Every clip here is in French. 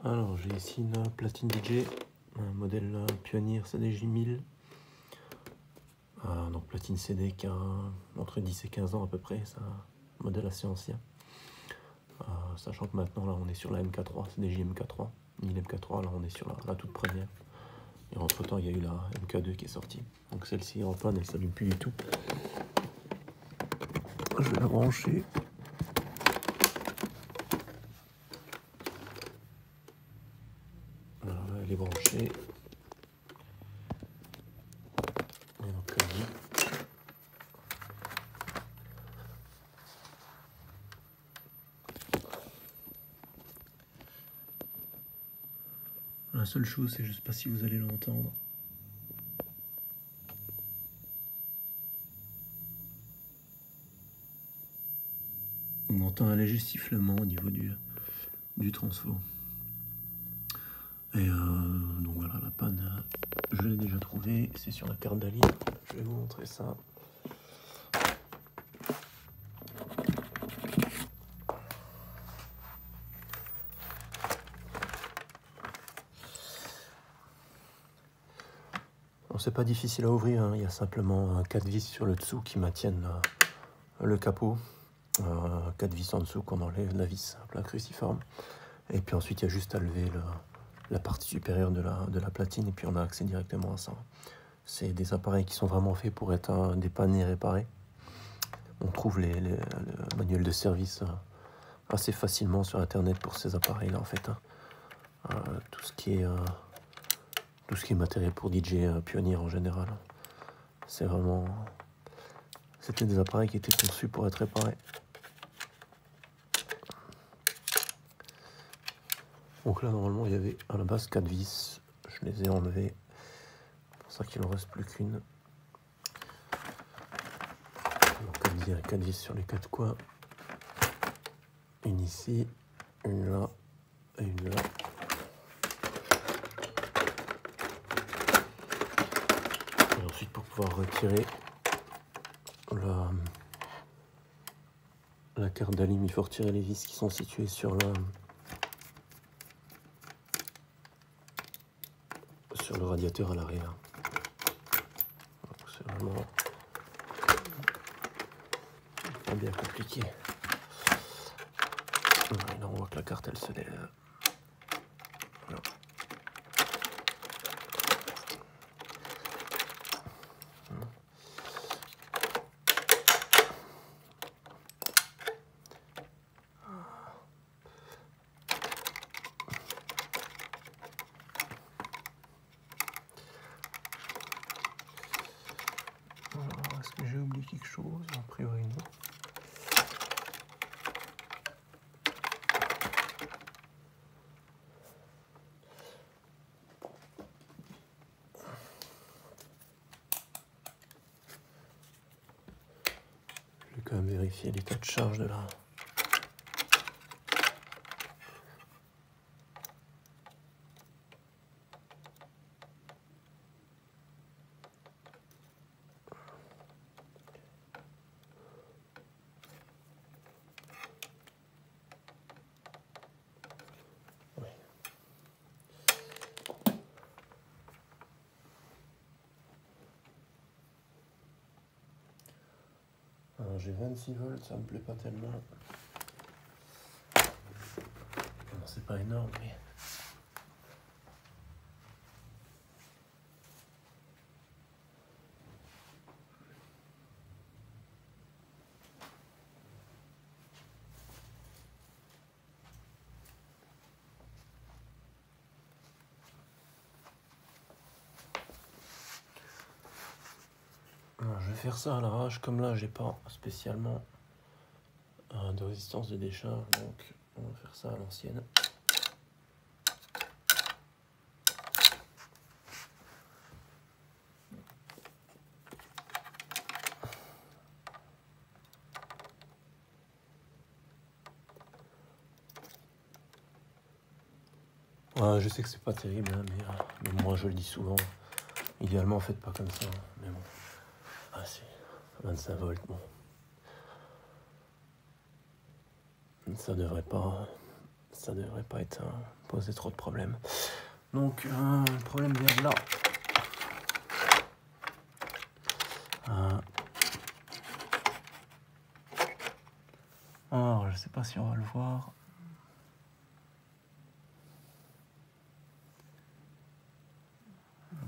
Alors j'ai ici une platine DJ, un modèle Pioneer CDJ 1000. Donc platine CD qui a entre 10 et 15 ans à peu près, c'est un modèle assez ancien. Sachant que maintenant là on est sur la MK3, CDJ MK3, 1000 MK3, là on est sur la toute première. Et entre temps il y a eu la MK2 qui est sortie. Donc celle-ci est en panne, elle s'allume plus du tout. Je vais la brancher. Voilà, elle est branchée. Et donc la seule chose, c'est je sais pas si vous allez l'entendre. On entend un léger sifflement au niveau du transfo. Et donc voilà, la panne, je l'ai déjà trouvée, c'est sur la carte d'Ali. Je vais vous montrer ça. Bon, c'est pas difficile à ouvrir, hein. Il y a simplement 4 vis sur le dessous qui maintiennent le capot. 4 vis en dessous qu'on enlève, la vis à plat cruciforme. Et puis ensuite, il y a juste à lever la partie supérieure de la platine et puis on a accès directement à ça. C'est des appareils qui sont vraiment faits pour être dépannés et réparés. On trouve les manuels de service assez facilement sur internet pour ces appareils-là en fait. Tout ce qui est matériel pour DJ Pioneer en général. C'était des appareils qui étaient conçus pour être réparés. Donc là, normalement, il y avait à la base 4 vis. Je les ai enlevées. C'est pour ça qu'il n'en reste plus qu'une. Donc, comme je disais, 4 vis sur les 4 coins. Une ici, une là et une là. Et ensuite, pour pouvoir retirer la carte d'alim, il faut retirer les vis qui sont situées sur le radiateur à l'arrière. C'est vraiment pas bien compliqué. Et là on voit que la carte elle se lève. Voilà. Est-ce que j'ai oublié quelque chose? A priori non. Je vais quand même vérifier l'état de charge de la... Alors j'ai 26 volts, ça me plaît pas tellement. Bon, c'est pas énorme, mais... Alors, je vais faire ça à l'arrache, comme là j'ai pas spécialement de résistance de décharge, donc on va faire ça à l'ancienne. Ouais, je sais que c'est pas terrible, hein, mais moi je le dis souvent. Idéalement, faites pas comme ça, mais bon. Ah, c'est 25 volts, bon. Ça ça devrait pas être poser trop de problèmes. Donc le problème vient de là. Alors je sais pas si on va le voir.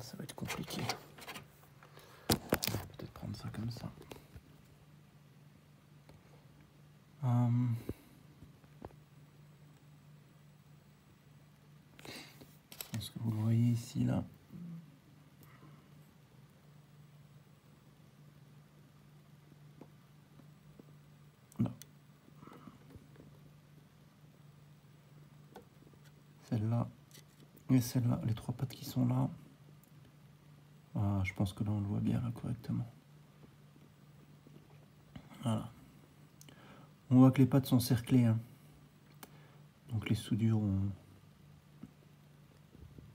Ça va être compliqué. On va peut-être prendre ça comme ça. Est-ce que vous le voyez ici, là? Non. Celle-là et celle-là, les trois pattes qui sont là. Ah, je pense que là on le voit bien là correctement. Voilà. On voit que les pattes sont cerclées. Hein. Donc les soudures,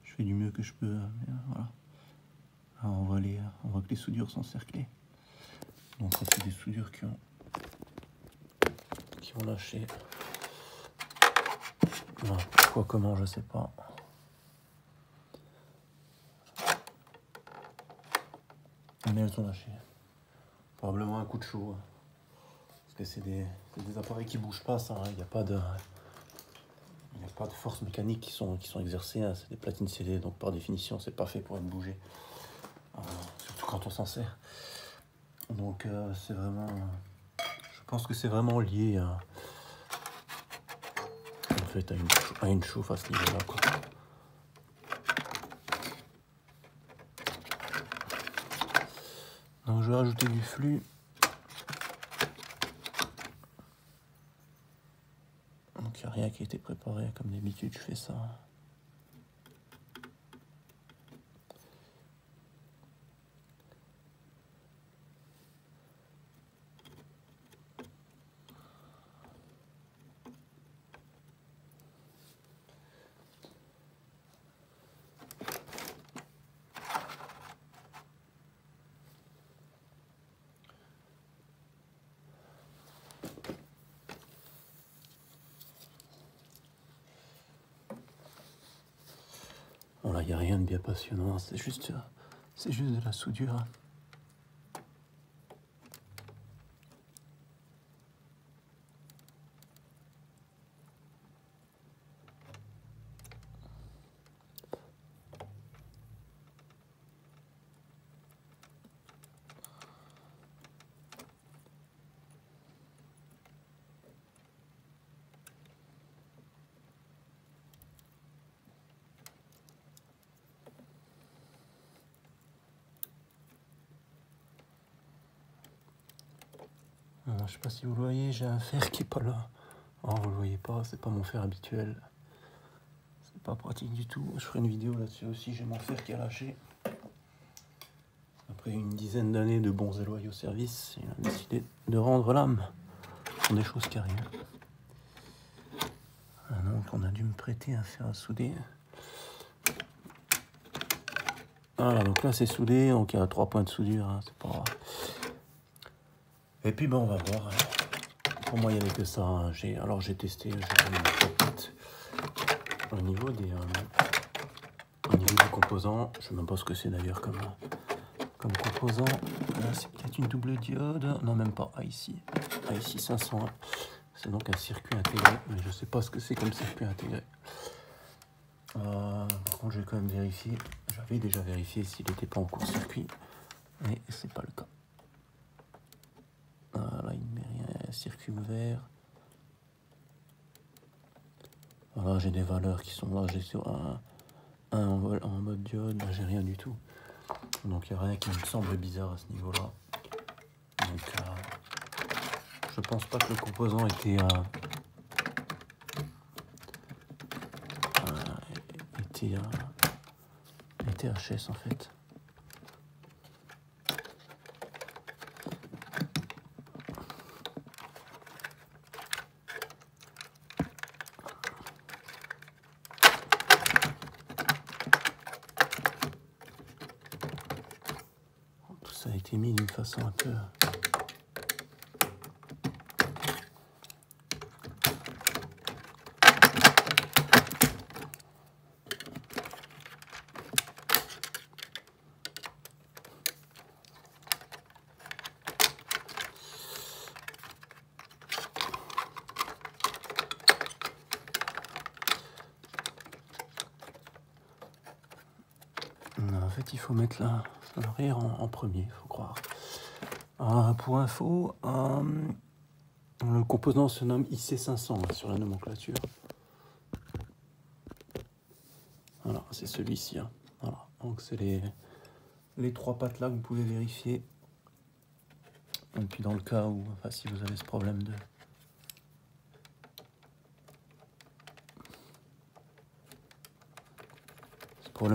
je fais du mieux que je peux. Voilà. Alors on voit que les soudures sont cerclées. Donc ça c'est des soudures qui ont lâché. Voilà. Pourquoi, comment, je sais pas. Mais elles sont lâchées. Probablement un coup de chaud. Parce que c'est des appareils qui bougent pas, ça. Il n'y a pas de force mécanique qui sont exercées. Hein. C'est des platines scellées, donc par définition, c'est pas fait pour être bougé. Surtout quand on s'en sert. Donc c'est vraiment... je pense que c'est vraiment lié en fait à une chauffe à ce niveau-là, quoi. Donc je vais rajouter du flux. Donc il n'y a rien qui a été préparé, comme d'habitude je fais ça. Voilà, il n'y a rien de bien passionnant, c'est juste de la soudure. Je sais pas si vous le voyez, j'ai un fer qui est pas là. Oh, vous le voyez pas, c'est pas mon fer habituel. C'est pas pratique du tout. Je ferai une vidéo là-dessus aussi, j'ai mon fer qui a lâché. Après une dizaine d'années de bons et loyaux services, il a décidé de rendre l'âme. Ce sont des choses qui arrivent. Donc on a dû me prêter un fer à souder. Voilà, donc là c'est soudé, donc il y a 3 points de soudure, hein, c'est pas grave. Et puis ben on va voir. Pour moi il n'y avait que ça. Hein. J'ai testé, au niveau du composant. Je ne sais même pas ce que c'est d'ailleurs comme composant. Là c'est peut-être une double diode. Non même pas. IC 501. C'est donc un circuit intégré. Mais je ne sais pas ce que c'est comme circuit intégré. Par contre je vais quand même vérifier. J'avais déjà vérifié s'il n'était pas en court-circuit. Mais c'est pas le cas. Là, il ne met rien, circuit ouvert. Voilà, j'ai des valeurs qui sont là. J'ai sur un en mode diode, là, j'ai rien du tout. Donc, il n'y a rien qui me semble bizarre à ce niveau-là. Donc, je pense pas que le composant était HS en fait. Ça a été mis d'une façon un peu... fait, il faut mettre l'arrière en premier, il faut croire. Pour info, le composant se nomme IC500 sur la nomenclature. Voilà, c'est celui-ci. Hein. Voilà, donc c'est les 3 pattes là que vous pouvez vérifier. Et puis dans le cas où, enfin, si vous avez ce problème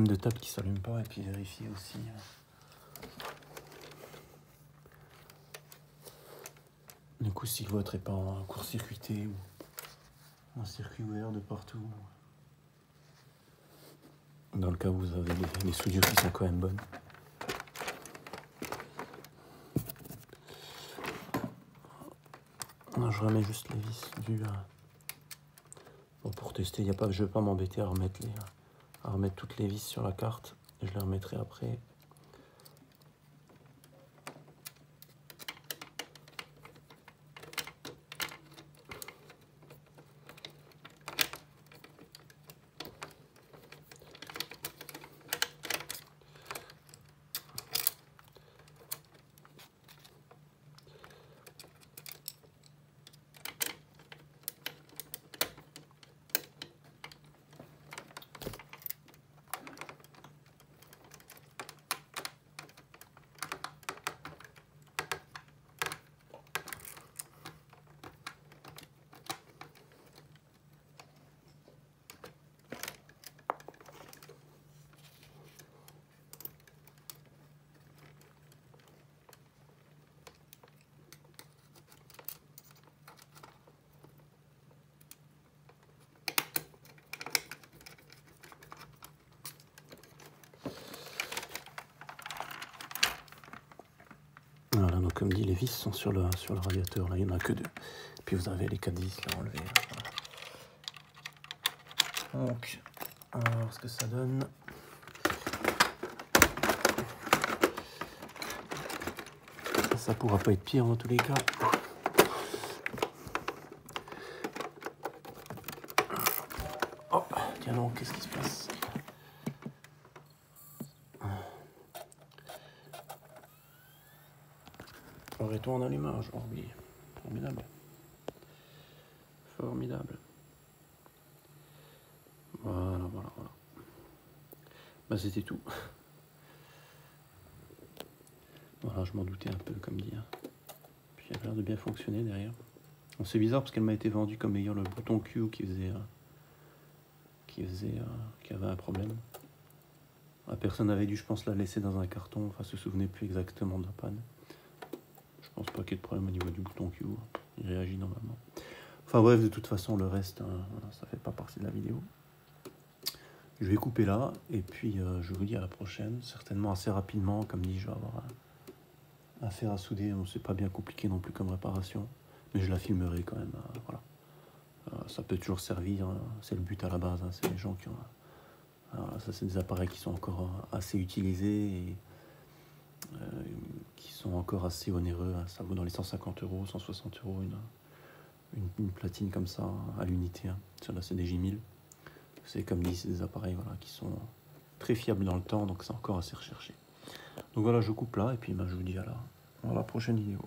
de table qui s'allume pas, et puis vérifier aussi du coup si le vôtre n'est pas en court-circuité ou un circuit ouvert de partout. Dans le cas où vous avez les soudures qui sont quand même bonnes. Non, je remets juste les vis bon, pour tester. Je ne vais pas m'embêter à remettre toutes les vis sur la carte. Je les remettrai après. Voilà, donc comme dit, les vis sont sur le radiateur, là il n'y en a que 2. Puis vous avez les 4 vis là enlevées. Voilà. Donc, on va voir ce que ça donne. Ça pourra pas être pire dans tous les cas. Oh, tiens non, qu'est-ce qui se passe? Arrêtons en allumage, oh oui, formidable. Formidable. Voilà. Bah c'était tout. Voilà, je m'en doutais un peu, comme dit. Puis elle a l'air de bien fonctionner derrière. Bon, c'est bizarre parce qu'elle m'a été vendue comme ayant le bouton Q qui avait un problème. La personne avait dû, je pense, la laisser dans un carton, enfin se souvenait plus exactement de la panne. Je pense pas qu'il y ait de problème au niveau du bouton Q, il réagit normalement. Enfin bref, de toute façon, le reste, voilà, ça fait pas partie de la vidéo. Je vais couper là, et puis je vous dis à la prochaine, certainement assez rapidement, comme dit, je vais avoir affaire à souder, bon, c'est pas bien compliqué non plus comme réparation, mais je la filmerai quand même, voilà. Ça peut toujours servir, c'est le but à la base, c'est les gens qui ont... Alors, ça c'est des appareils qui sont encore assez utilisés et qui sont encore assez onéreux, ça vaut dans les 150 €, 160 € une platine comme ça à l'unité, sur la CDJ 1000. C'est comme dit, c'est des appareils voilà, qui sont très fiables dans le temps, donc c'est encore assez recherché. Donc voilà, je coupe là et puis je vous dis à la prochaine vidéo.